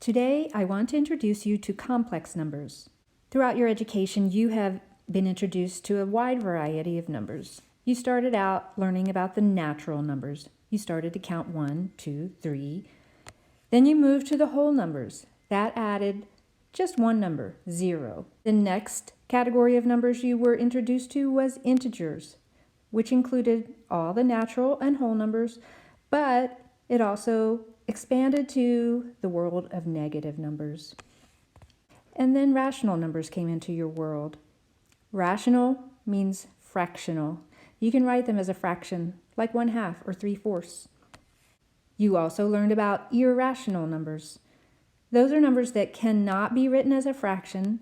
Today, I want to introduce you to complex numbers. Throughout your education, you have been introduced to a wide variety of numbers. You started out learning about the natural numbers. You started to count 1, 2, 3. Then you moved to the whole numbers. That added just one number, 0. The next category of numbers you were introduced to was integers, which included all the natural and whole numbers, but it also expanded to the world of negative numbers. And then rational numbers came into your world. Rational means fractional. You can write them as a fraction, like 1/2 or 3/4. You also learned about irrational numbers. Those are numbers that cannot be written as a fraction.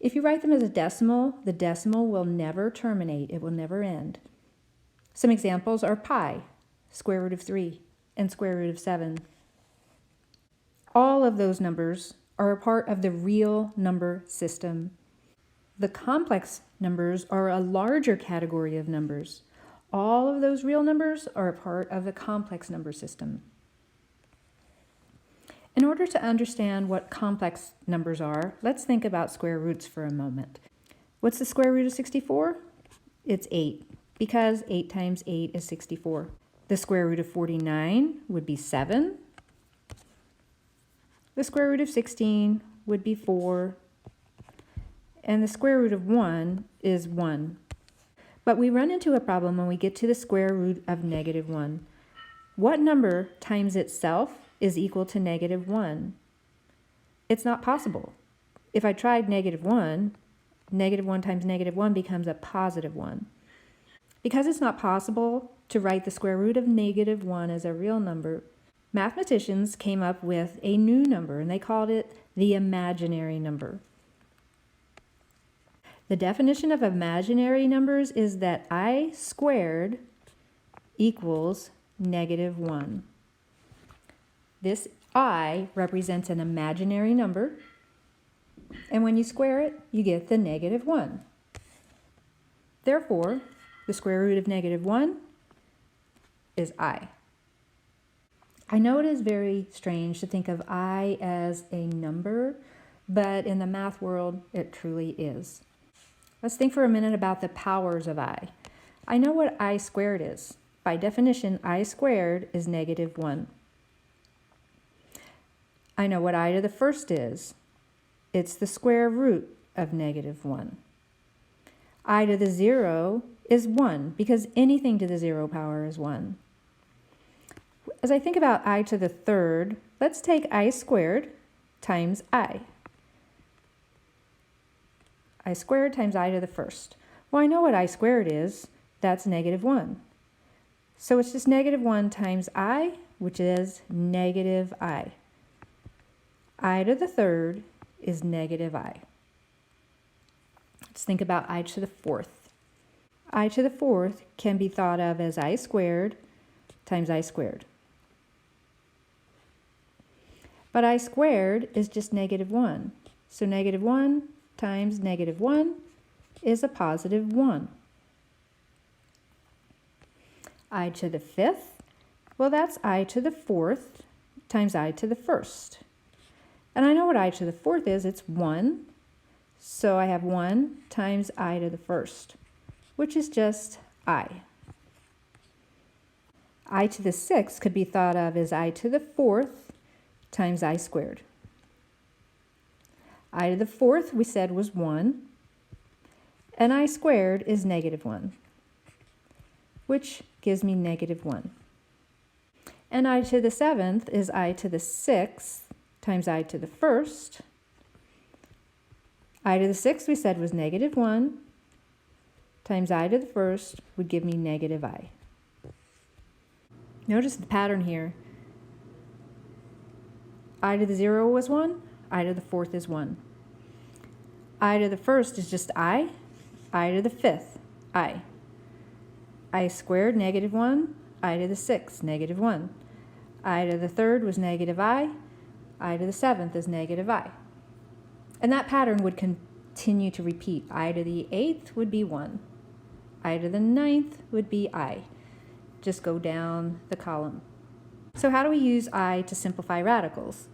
If you write them as a decimal, the decimal will never terminate. It will never end. Some examples are pi, square root of 3, and square root of 7. All of those numbers are a part of the real number system. The complex numbers are a larger category of numbers. All of those real numbers are a part of the complex number system. In order to understand what complex numbers are, let's think about square roots for a moment. What's the square root of 64? It's 8, because 8 times 8 is 64. The square root of 49 would be 7. The square root of 16 would be 4. And the square root of 1 is 1. But we run into a problem when we get to the square root of -1. What number times itself is equal to -1? It's not possible. If I tried -1, -1 times -1 becomes a +1. Because it's not possible to write the square root of -1 as a real number, mathematicians came up with a new number, and they called it the imaginary number. The definition of imaginary numbers is that I squared equals -1. This I represents an imaginary number, and when you square it, you get the -1. Therefore, the square root of -1 is I. I know it is very strange to think of I as a number, but in the math world, it truly is. Let's think for a minute about the powers of I. I know what I squared is. By definition, I squared is -1. I know what I to the first is. It's the square root of -1. I to the 0 is 1, because anything to the 0 power is 1. As I think about I to the third, let's take I squared times I. I squared times I to the first. Well, I know what I squared is. That's -1. So it's just -1 times I, which is -I. I to the third is -I. Let's think about I to the fourth. I to the fourth can be thought of as I squared times I squared. But I squared is just -1. So -1 times -1 is a +1. I to the fifth, well, that's I to the fourth times I to the first. And I know what I to the fourth is. It's 1. So I have 1 times I to the first, which is just I. I to the sixth could be thought of as I to the fourth times I squared. I to the fourth we said was 1, and I squared is -1, which gives me -1. And I to the seventh is I to the sixth times I to the first. I to the sixth we said was -1 times I to the first would give me -I. Notice the pattern here. I to the 0 was 1, I to the fourth is 1. I to the first is just I to the fifth, I squared -1, I to the sixth, -1. I to the third was I to the seventh is -I. And that pattern would continue to repeat. I to the eighth would be 1. I to the ninth would be I. Just go down the column. So how do we use I to simplify radicals?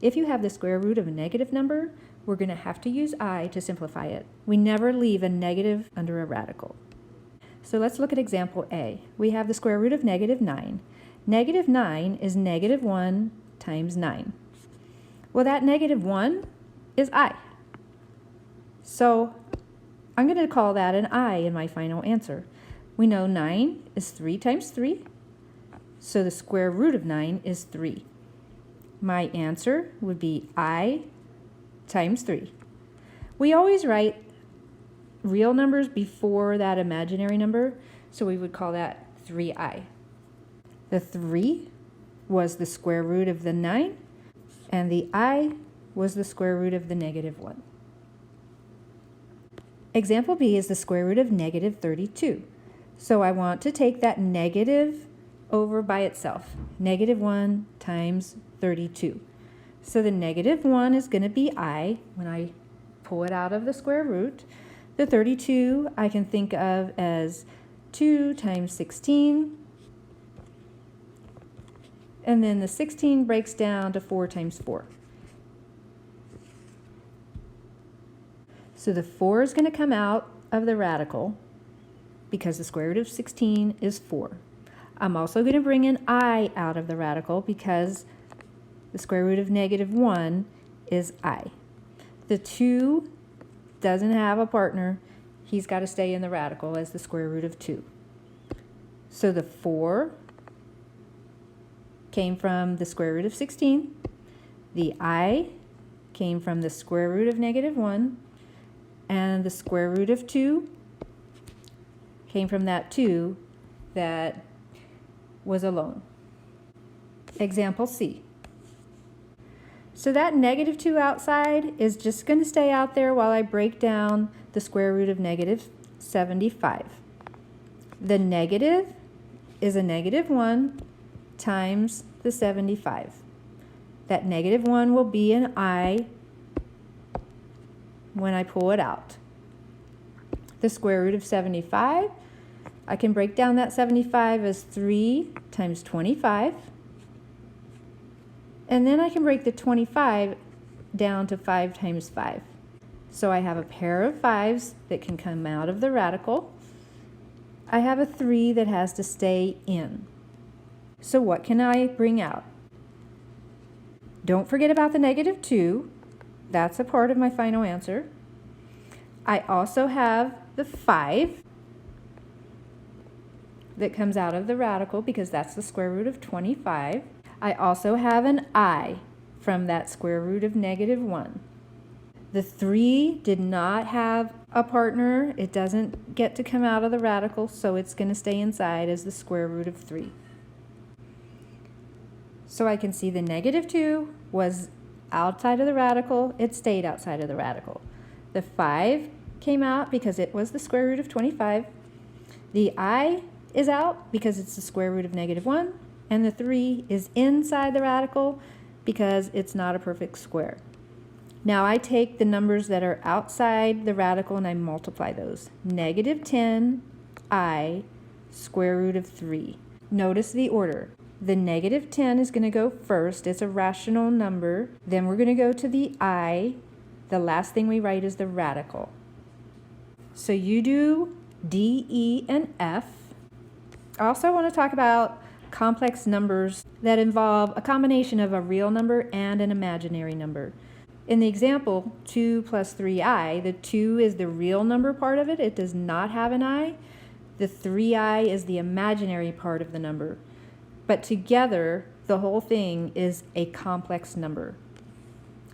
If you have the square root of a negative number, we're going to have to use I to simplify it. We never leave a negative under a radical. So let's look at example A. We have the square root of negative 9. Negative 9 is negative 1 times 9. Well, that negative 1 is I. So I'm going to call that an I in my final answer. We know 9 is 3 times 3, so the square root of 9 is 3. My answer would be I times 3. We always write real numbers before that imaginary number, so we would call that 3i. The 3 was the square root of the 9, and the I was the square root of the negative 1. Example B is the square root of negative 32. So I want to take that negative over by itself. Negative 1 times 32. So the negative 1 is going to be I when I pull it out of the square root. The 32 I can think of as 2 times 16. And then the 16 breaks down to 4 times 4. So the 4 is going to come out of the radical because the square root of 16 is 4. I'm also going to bring an I out of the radical because the square root of negative 1 is I. The 2 doesn't have a partner. He's got to stay in the radical as the square root of 2. So the 4 came from the square root of 16. The I came from the square root of negative 1. And the square root of 2 came from that 2 that was alone. Example C. So that negative 2 outside is just going to stay out there while I break down the square root of negative 75. The negative is a negative 1 times the 75. That negative 1 will be an I when I pull it out. The square root of 75, I can break down that 75 as 3 times 25. And then I can break the 25 down to 5 times 5. So I have a pair of 5s that can come out of the radical. I have a 3 that has to stay in. So what can I bring out? Don't forget about the negative 2. That's a part of my final answer. I also have the 5 that comes out of the radical because that's the square root of 25. I also have an I from that square root of negative 1. The 3 did not have a partner. It doesn't get to come out of the radical, so it's going to stay inside as the square root of 3. So I can see the negative 2 was outside of the radical. It stayed outside of the radical. The 5 came out because it was the square root of 25. The I is out because it's the square root of negative 1. And the 3 is inside the radical because it's not a perfect square. Now I take the numbers that are outside the radical and I multiply those. Negative 10 I square root of 3. Notice the order. The negative 10 is going to go first. It's a rational number. Then we're going to go to the I. The last thing we write is the radical. So you do D, E, and F. I also want to talk about complex numbers that involve a combination of a real number and an imaginary number. In the example, 2 plus 3i, the 2 is the real number part of it. It does not have an I. The 3i is the imaginary part of the number. But together, the whole thing is a complex number.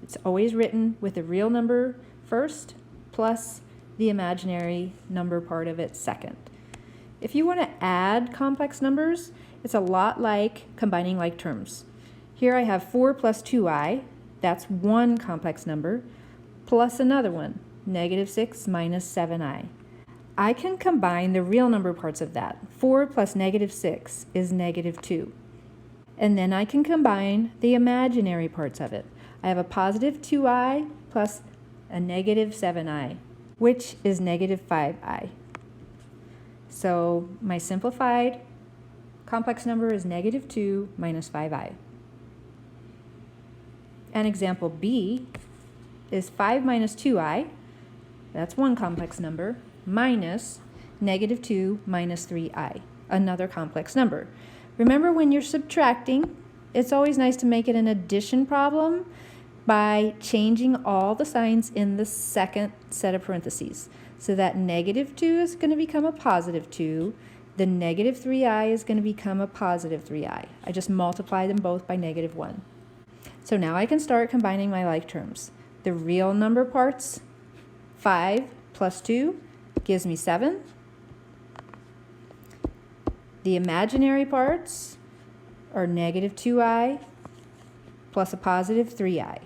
It's always written with the real number first, plus the imaginary number part of it second. If you want to add complex numbers, it's a lot like combining like terms. Here I have 4 plus 2i, that's one complex number, plus another one, negative 6 minus 7i. I can combine the real number parts of that. 4 plus negative 6 is negative 2. And then I can combine the imaginary parts of it. I have a positive 2i plus a negative 7i, which is negative 5i. So my simplified complex number is negative 2 minus 5i. And example B is 5 minus 2i, that's one complex number, minus negative 2 minus 3i, another complex number. Remember, when you're subtracting, it's always nice to make it an addition problem by changing all the signs in the second set of parentheses. So that negative 2 is going to become a positive 2. The negative 3i is going to become a positive 3i. I just multiply them both by negative 1. So now I can start combining my like terms. The real number parts, 5 plus 2 gives me 7. The imaginary parts are negative 2i plus a positive 3i,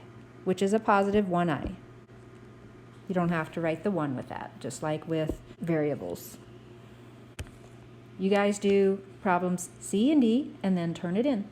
which is a positive 1i. You don't have to write the 1 with that, just like with variables. You guys do problems C and D and then turn it in.